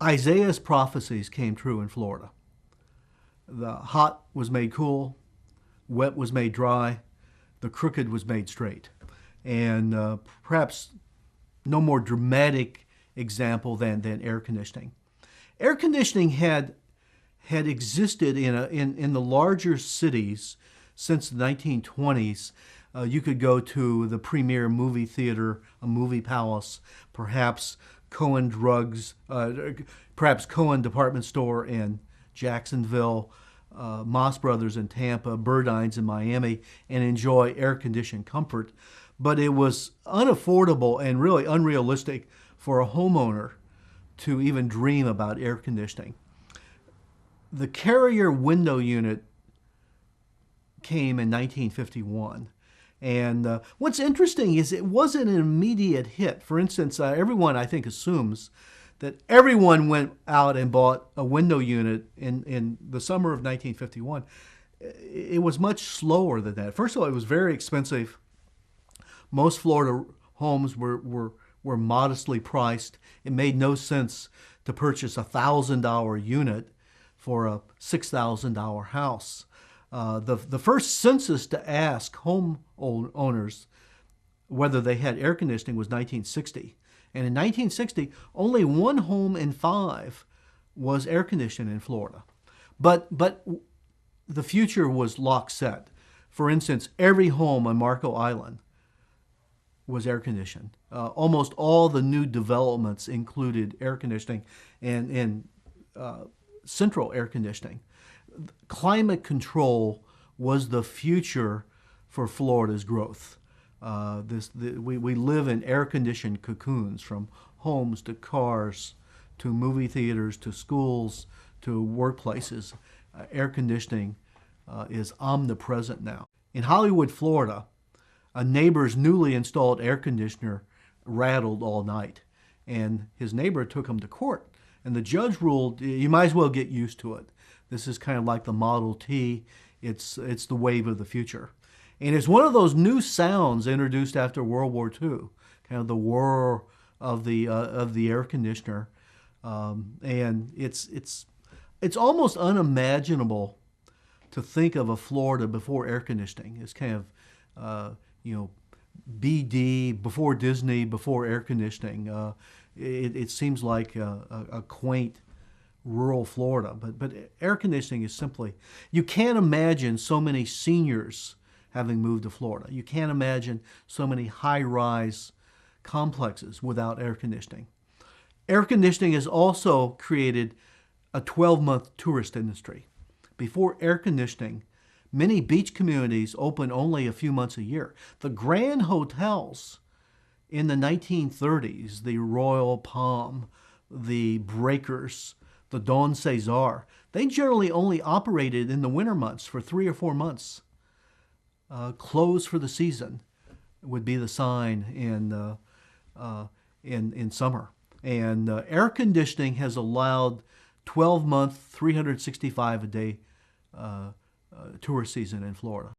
Isaiah's prophecies came true in Florida. The hot was made cool, wet was made dry, the crooked was made straight. And perhaps no more dramatic example than air conditioning. Air conditioning had existed in the larger cities since the 1920s. You could go to the premier movie theater, a movie palace, perhaps Cohen Drugs, perhaps Cohen Department Store in Jacksonville, Moss Brothers in Tampa, Burdines in Miami, and enjoy air-conditioned comfort. But it was unaffordable and really unrealistic for a homeowner to even dream about air conditioning. The Carrier window unit came in 1951. And what's interesting is it wasn't an immediate hit. For instance, everyone, I think, assumes that everyone went out and bought a window unit in the summer of 1951. It was much slower than that. First of all, it was very expensive. Most Florida homes were modestly priced. It made no sense to purchase a $1,000 unit for a $6,000 house. The first census to ask home owners whether they had air conditioning was 1960. And in 1960, only 1 home in 5 was air conditioned in Florida. But the future was lock set. For instance, every home on Marco Island was air conditioned. Almost all the new developments included air conditioning and central air conditioning. Climate control was the future for Florida's growth. We live in air-conditioned cocoons, from homes to cars to movie theaters to schools to workplaces. Air conditioning is omnipresent now. In Hollywood, Florida, a neighbor's newly installed air conditioner rattled all night, and his neighbor took him to court. And the judge ruled, you might as well get used to it. This is kind of like the Model T. It's the wave of the future. And it's one of those new sounds introduced after World War II, kind of the whir of the air conditioner. And it's almost unimaginable to think of a Florida before air conditioning. It's kind of, BD, before Disney, before air conditioning. It seems like a quaint rural Florida, but air conditioning is simply, you can't imagine so many seniors having moved to Florida. You can't imagine so many high-rise complexes without air conditioning. Air conditioning has also created a 12-month tourist industry. Before air conditioning, many beach communities opened only a few months a year. The grand hotels in the 1930s, the Royal Palm, the Breakers, the Don Cesar, they generally only operated in the winter months for 3 or 4 months. Closed for the season would be the sign in summer. And air conditioning has allowed 12-month, 365-a-day tourist season in Florida.